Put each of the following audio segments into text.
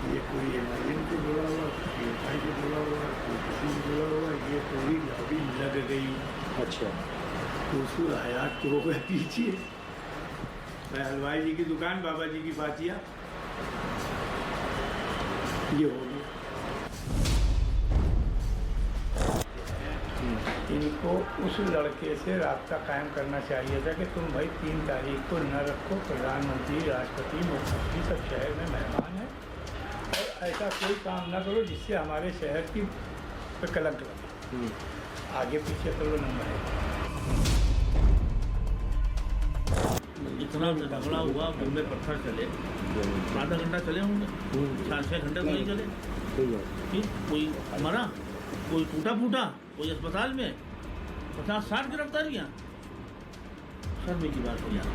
ये कोई एमआईएम से जुड़ा हुआ, पीएफआई से जुड़ा हुआ, कोई किसी से जुड़ा हुआ, ये पूरी लॉबी लग गई। अच्छा, तो उसको हयात तो हो गए पीछे। हलवाई जी की दुकान, बाबा जी की बातिया, ये हो गया। इनको उस लड़के से रास्ता कायम करना चाहिए था कि तुम भाई 3 तारीख को न रखो, प्रधानमंत्री, राष्ट्रपति, मुख्यमंत्री सब शहर में मेहमान हैं, और ऐसा कोई काम ना करो जिससे हमारे शहर की पे कलंक लगे। आगे पीछे तो वो नंबर है। इतना झगड़ा हुआ, बम्बे पत्थर चले, आधा घंटा चले होंगे, 4-6 घंटे तो नहीं चले। कोई मरा, कोई टूटा फूटा, कोई अस्पताल में, 50-60 गिरफ्तारियां, शर्म की बात हो यार।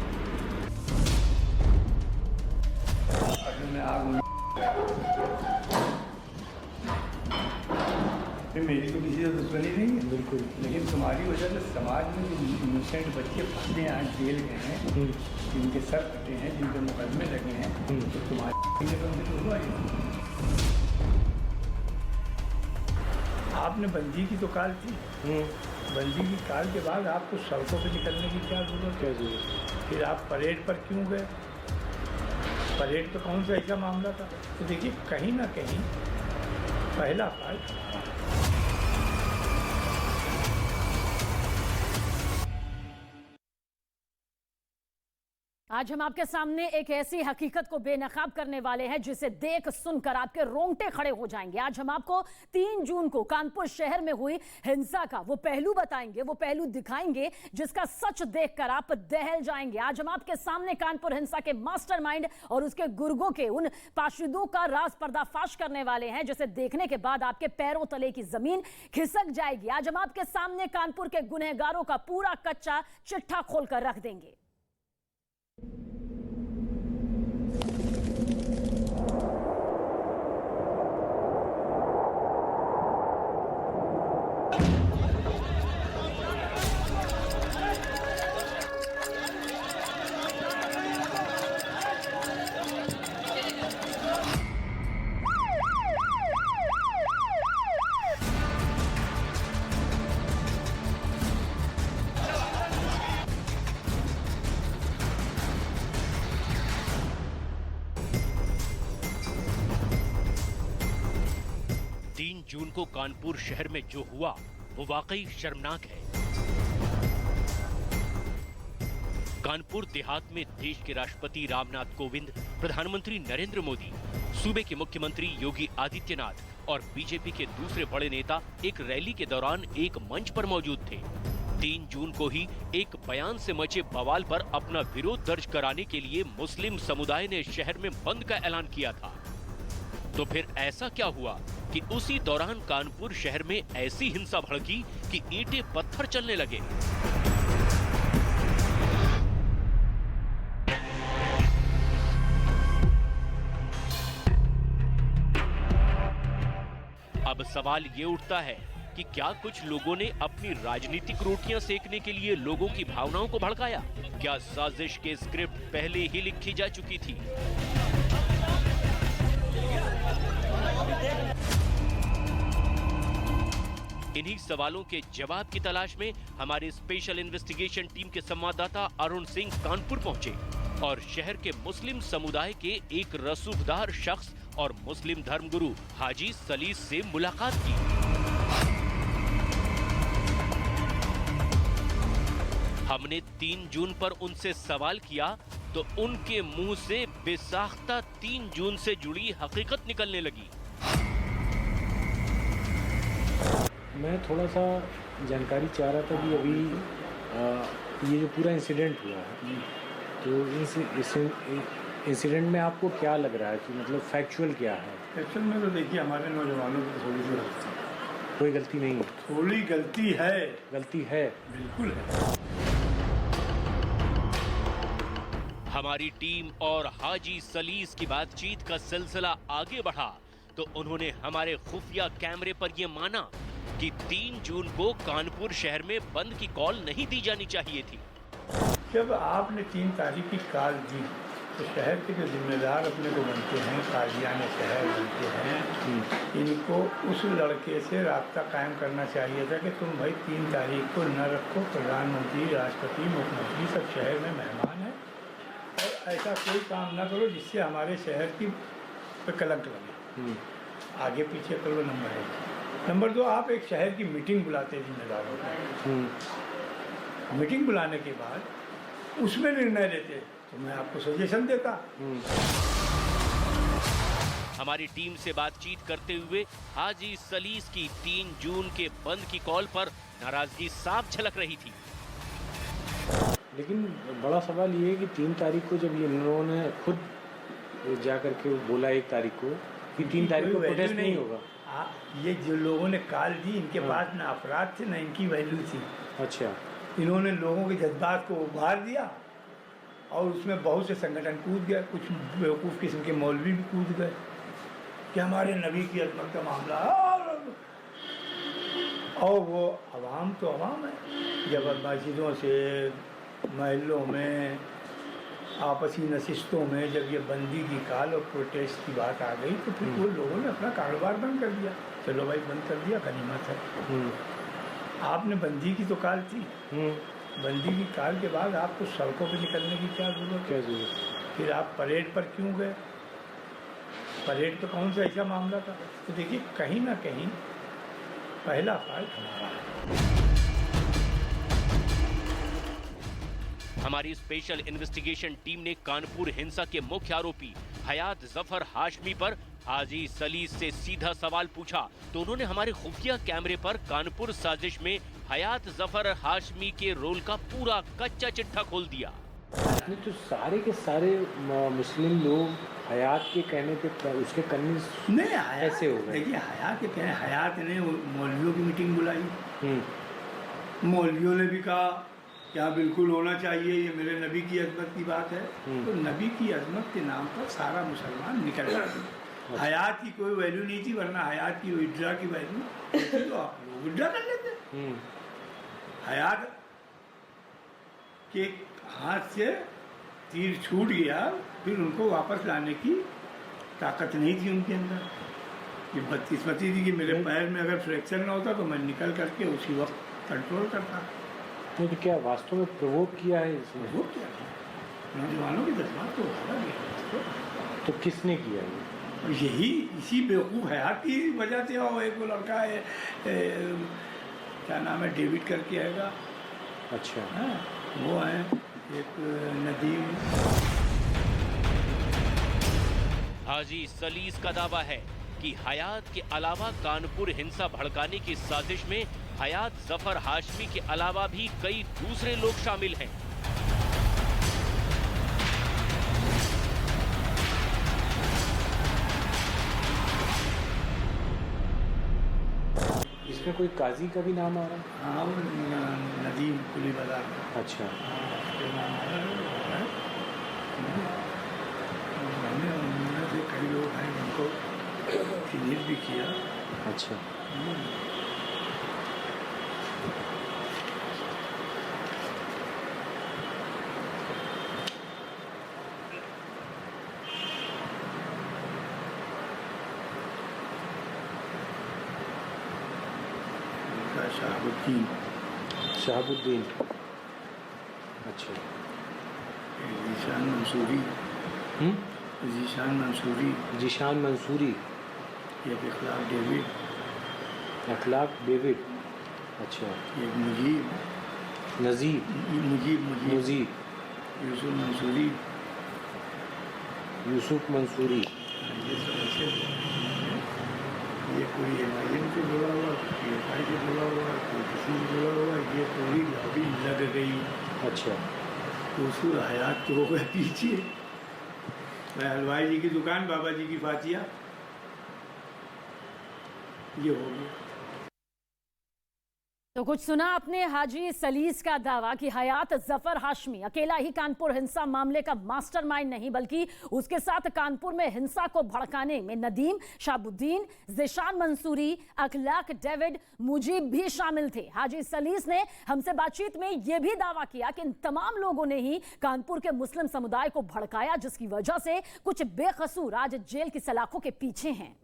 मेरी तो किसी से दुश्मनी नहीं है, बिल्कुल, लेकिन तुम्हारी वजह से समाज में जो इनोसेंट बच्चे फंसे हैं, आज जेल गए हैं, जिनके सर कटे हैं, जिनके मुकदमे लगे हैं, तो तुम्हारी तो हुआ ही। आपने बंदी की तो काल थी, बंदी की काल के बाद आपको सड़कों पे निकलने की क्या जरूरत है? फिर आप परेड पर क्यों गए? परेड तो कौन सा ऐसा मामला था? तो देखिए, कहीं ना कहीं पहला पार्ट आज हम आपके सामने एक ऐसी हकीकत को बेनकाब करने वाले हैं जिसे देख सुनकर आपके रोंगटे खड़े हो जाएंगे। आज हम आपको 3 जून को कानपुर शहर में हुई हिंसा का वो पहलू बताएंगे, वो पहलू दिखाएंगे जिसका सच देखकर आप दहल जाएंगे। आज हम आपके सामने कानपुर हिंसा के मास्टरमाइंड और उसके गुर्गों के उन पाशिदों का राज पर्दाफाश करने वाले हैं जिसे देखने के बाद आपके पैरों तले की जमीन खिसक जाएगी। आज हम आपके सामने कानपुर के गुनहगारों का पूरा कच्चा चिट्ठा खोलकर रख देंगे। जून को कानपुर शहर में जो हुआ वो वाकई शर्मनाक है। कानपुर देहात में देश के राष्ट्रपति रामनाथ कोविंद, प्रधानमंत्री नरेंद्र मोदी, सूबे के मुख्यमंत्री योगी आदित्यनाथ और बीजेपी के दूसरे बड़े नेता एक रैली के दौरान एक मंच पर मौजूद थे। 3 जून को ही एक बयान से मचे बवाल पर अपना विरोध दर्ज कराने के लिए मुस्लिम समुदाय ने शहर में बंद का ऐलान किया था। तो फिर ऐसा क्या हुआ कि उसी दौरान कानपुर शहर में ऐसी हिंसा भड़की कि ईंटें पत्थर चलने लगे। अब सवाल ये उठता है कि क्या कुछ लोगों ने अपनी राजनीतिक रोटियां सेकने के लिए लोगों की भावनाओं को भड़काया? क्या साजिश के स्क्रिप्ट पहले ही लिखी जा चुकी थी? इन्हीं सवालों के जवाब की तलाश में हमारे स्पेशल इन्वेस्टिगेशन टीम के संवाददाता अरुण सिंह कानपुर पहुंचे और शहर के मुस्लिम समुदाय के एक रसूखदार शख्स और मुस्लिम धर्मगुरु हाजी सलीस से मुलाकात की। हमने 3 जून पर उनसे सवाल किया तो उनके मुंह से बेसाख्ता 3 जून से जुड़ी हकीकत निकलने लगी। मैं थोड़ा सा जानकारी चाह रहा था कि अभी ये जो पूरा इंसिडेंट हुआ है, तो इस इंसिडेंट में आपको क्या लग रहा है कि मतलब फैक्चुअल क्या है? फैक्चुअल में तो देखिए, हमारे नौजवानों की थोड़ी सी गलती है। कोई गलती नहीं है? थोड़ी गलती है। गलती है? बिल्कुल है। हमारी टीम और हाजी सलीस की बातचीत का सिलसिला आगे बढ़ा तो उन्होंने हमारे खुफिया कैमरे पर यह माना कि 3 जून को कानपुर शहर में बंद की कॉल नहीं दी जानी चाहिए थी। जब आपने 3 तारीख की कॉल दी तो शहर के जो जिम्मेदार अपने को बनते हैं, काजियाने शहर बनते हैं, इनको उस लड़के से राब्ता कायम करना चाहिए था कि तुम भाई 3 तारीख को न रखो, प्रधानमंत्री, राष्ट्रपति, मुख्यमंत्री सब शहर में मेहमान हैं और ऐसा कोई काम ना करो जिससे हमारे शहर की पे कलंक लगे। आगे पीछे करो। नंबर 1। नंबर 2, आप एक शहर की मीटिंग बुलाते हैं जिम्मेदारों को। मीटिंग बुलाने के बाद उसमें निर्णय लेते तो मैं आपको सजेशन देता। हमारी टीम से बातचीत करते हुए हाजी सलीस की 3 जून के बंद की कॉल पर नाराजगी साफ झलक रही थी। लेकिन बड़ा सवाल ये है कि 3 तारीख को जब ये इन्होंने खुद जा करके बोला 1 तारीख को कि 3 तारीख को प्रोटेस्ट नहीं होगा। ये जो लोगों ने कॉल दी इनके पास ना अफराद थे ना इनकी वैल्यू थी। अच्छा। इन्होंने लोगों के जज्बात को उभार दिया और उसमें बहुत से संगठन कूद गए, कुछ बेवकूफ़ किस्म के मौलवी भी कूद गए कि हमारे नबी की अजमत का मामला है। और वो अवाम तो अवाम है, जब मस्जिदों से महलों में आपसी नशिस्तों में जब ये बंदी की कॉल और प्रोटेस्ट की बात आ गई तो फिर वो लोगों ने अपना कारोबार बंद कर दिया। चलो भाई बंद कर दिया, गनीमत है। आपने बंदी की तो कॉल थी, बंदी की कॉल के बाद आपको सड़कों पे निकलने की क्या जरूरत है? फिर आप परेड पर क्यों गए? परेड तो कौन सा ऐसा मामला था? तो देखिए कहीं ना कहीं पहला फॉल्ट हमारा है। हमारी स्पेशल इन्वेस्टिगेशन टीम ने कानपुर हिंसा के मुख्य आरोपी हयात जफर हाशमी पर हाजी सलीस से सीधा सवाल पूछा तो उन्होंने हमारे खुफिया कैमरे पर कानपुर साजिश में हयात जफर हाशमी के रोल का पूरा कच्चा चिट्ठा खोल दिया। नहीं तो सारे के सारे मुस्लिम लोग हयात के कहने पे उसके कन्विंस नहीं ऐसे हो गए। देखिए हयात के कहने, हयात ने मौलवियों की मीटिंग बुलाई, मौलवियों ने भी कहा क्या बिल्कुल होना चाहिए, ये मेरे नबी की अजमत की बात है। तो नबी की अजमत के नाम पर सारा मुसलमान निकल गया। हयात की कोई वैल्यू नहीं थी, वरना हयात की विड्रा की वैल्यू तो आप लोग विड्रा कर लेते। हयात के हाथ से तीर छूट गया, फिर उनको वापस लाने की ताकत नहीं थी उनके अंदर। ये बदकिस्मती थी कि मेरे पैर में अगर फ्रैक्चर ना होता तो मैं निकल करके उसी वक्त कंट्रोल करता। तो क्या वास्तव में प्रोवोक किया है इसने? वो क्या है, नौजवानों की जज्बात को उभारा गया। तो किसने किया ये? यही इसी बेवकूफ़ हयात की वजह से। और एक वो लड़का है क्या नाम है, डेविड करके आएगा। अच्छा। हाँ, वो है एक नदीम। हाजी सलीस का दावा है कि हयात के अलावा कानपुर हिंसा भड़काने की साजिश में हयात जफर हाशमी के अलावा भी कई दूसरे लोग शामिल हैं। इसमें कोई काजी का भी नाम आ रहा है? हाँ, नदीम कुली बाजार का। अच्छा। उसके नाम आ रहा है। मैंने उनमें से कई लोग हैं जिनको फिनिश भी किया। अच्छा। शहाबुद्दीन। शहाबुद्दीन। अच्छा। जीशान मंसूरी। जीशान मंसूरी। जीशान मंसूरी। एक अखलाक डेविड। अखलाक डेविड। अच्छा। एक मुजीब। नजीब। मुजीब। यूसुफ मंसूरी। यूसुफ मंसूरी। ये सब ऐसे लोग हैं। ये कोई MIM से जुड़ा हुआ, कोई PFI से जुड़ा हुआ, कोई किसी से जुड़ा हुआ। ये पूरी लॉबी लग गई। अच्छा। तो उसको हयात तो हो गए पीछे। मैं हलवाई जी की दुकान, बाबा जी की फातिया, ये हो गया। तो कुछ सुना आपने हाजी सलीस का दावा कि हयात जफर हाशमी अकेला ही कानपुर हिंसा मामले का मास्टरमाइंड नहीं बल्कि उसके साथ कानपुर में हिंसा को भड़काने में नदीम, शाहबुद्दीन, ज़िशान मंसूरी, अखलाक डेविड, मुजीब भी शामिल थे। हाजी सलीस ने हमसे बातचीत में यह भी दावा किया कि इन तमाम लोगों ने ही कानपुर के मुस्लिम समुदाय को भड़काया, जिसकी वजह से कुछ बेकसूर आज जेल की सलाखों के पीछे हैं।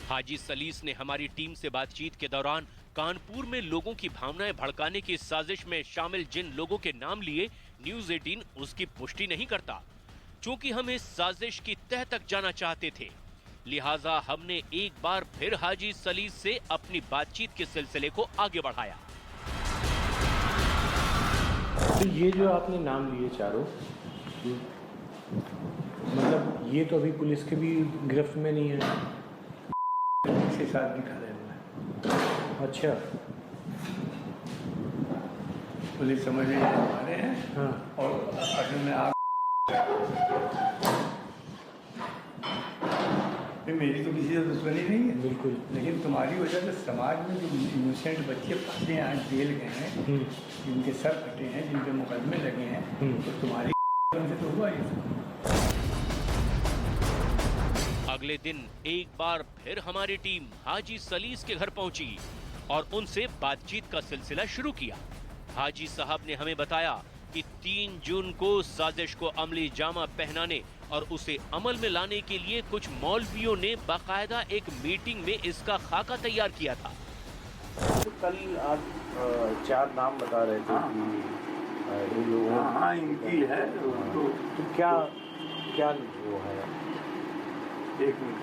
हाजी सलीस ने हमारी टीम से बातचीत के दौरान कानपुर में लोगों की भावनाएं भड़काने की साजिश में शामिल जिन लोगों के नाम लिए, न्यूज़ 18 उसकी पुष्टि नहीं करता। चूंकि हम इस साजिश की तह तक जाना चाहते थे, लिहाजा हमने एक बार फिर हाजी सलीस से अपनी बातचीत के सिलसिले को आगे बढ़ाया। तो ये जो आपने नाम लिए चारों, मतलब ये तो अभी पुलिस के भी गिरफ्त में नहीं है। के साथ निकाले हुए हैं। अच्छा, पुलिस समझ में हमारे हैं। हाँ। और असल में आप मेरी तो किसी से दुश्मनी नहीं है, बिल्कुल, लेकिन तुम्हारी वजह से समाज में जो इनोसेंट बच्चे फंसे हैं, आज जेल गए हैं, जिनके सर फटे हैं, जिनके मुकदमे लगे हैं, तो तुम्हारी से तो हुआ ये सब। अगले दिन एक बार फिर हमारी टीम हाजी सलीस के घर पहुंची और उनसे बातचीत का सिलसिला शुरू किया। हाजी साहब ने हमें बताया कि 3 जून को साजिश को अमली जामा पहनाने और उसे अमल में लाने के लिए कुछ मौलवियों ने बाकायदा एक मीटिंग में इसका खाका तैयार किया था। तो कल आप 4 नाम बता रहे थे कि इन लोगों, हाँ, इनकी है। तो क्या वो है? एक मिनट।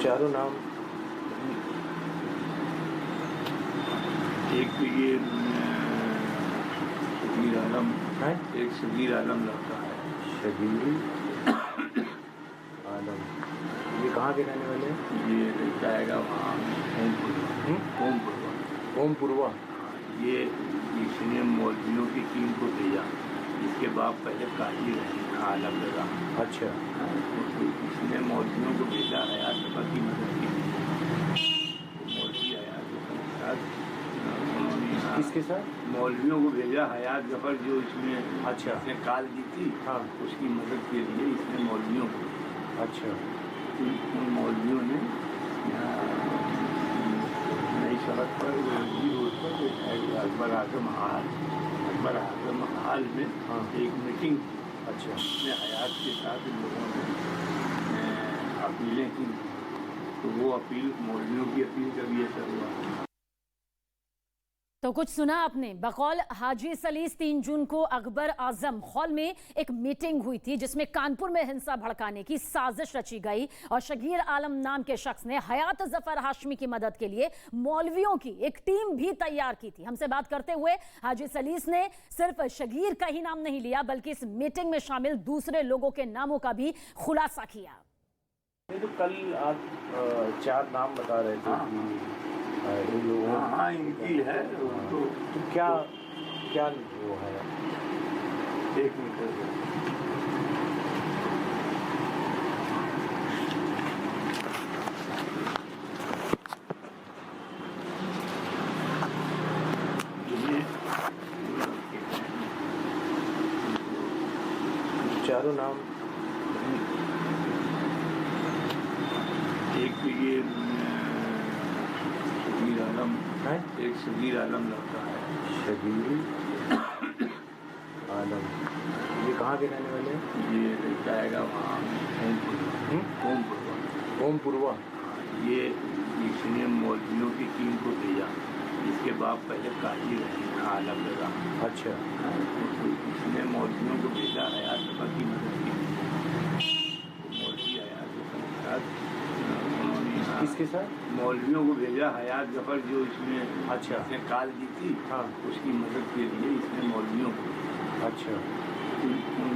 चारों नाम, एक तो ये शबीर आलम है, एक शबीर आलम लड़का है। शबीर आलम, ये कहाँ के रहने वाले हैं? ये जाएगा वहाँ ओमपुरवा। ये इसने मौलवियों की टीम को भेजा, इसके बाद पहले काजी रहे आलम जगह। अच्छा, तो इसने मौलवियों को भेजा, हयात जफर की मदद की। मौलवी हयात जफर के साथ उन्होंने, किसके साथ? मौलवियों को भेजा, हयात जफर जो इसमें, अच्छा, इसने काल दी थी, हाँ, उसकी मदद के लिए इसने मौलवियों को। अच्छा, उन मौलवियों ने नई सड़क पर रोड पर अकबर आजम हाल में, हाँ, एक मीटिंग। अच्छा, उसमें हयात के साथ इन लोगों ने अपीलें की, तो वो अपील, मौलवियों की अपील का भी असर हुआ। तो कुछ सुना आपने। बकौल हाजी सलीस 3 जून को अकबर आजम हॉल में एक मीटिंग हुई थी, जिसमें कानपुर में हिंसा भड़काने की साजिश रची गई और शगीर आलम नाम के शख्स ने हयात जफर हाशमी की मदद के लिए मौलवियों की एक टीम भी तैयार की थी। हमसे बात करते हुए हाजी सलीस ने सिर्फ शगीर का ही नाम नहीं लिया, बल्कि इस मीटिंग में शामिल दूसरे लोगों के नामों का भी खुलासा किया। तो कल आप 4 नाम बता रहे थे कि इन लोगों, हाँ, इनकी है। तो क्या वो है? एक मिनट। चारों नाम, एक तो ये शबीर आलम है, एक शबीर आलम लड़का है। शबीर आलम, ये कहाँ के रहने वाले हैं? ये जाएगा वहाँ ओमपुरवा। ये इसने मौलवियों की टीम को भेजा, इसके बाद पहले काजी रहे आलम जगह। अच्छा, तो इसने मौलवियों को भेजा, हयात जफर की मदद की। मौलवी हयात जफर के साथ उन्होंने, किसके साथ? मौलवियों को भेजा, हयात जफर जो इसमें, अच्छा, इसने काल दी थी, हाँ, उसकी मदद के लिए इसने मौलवियों को। अच्छा, उन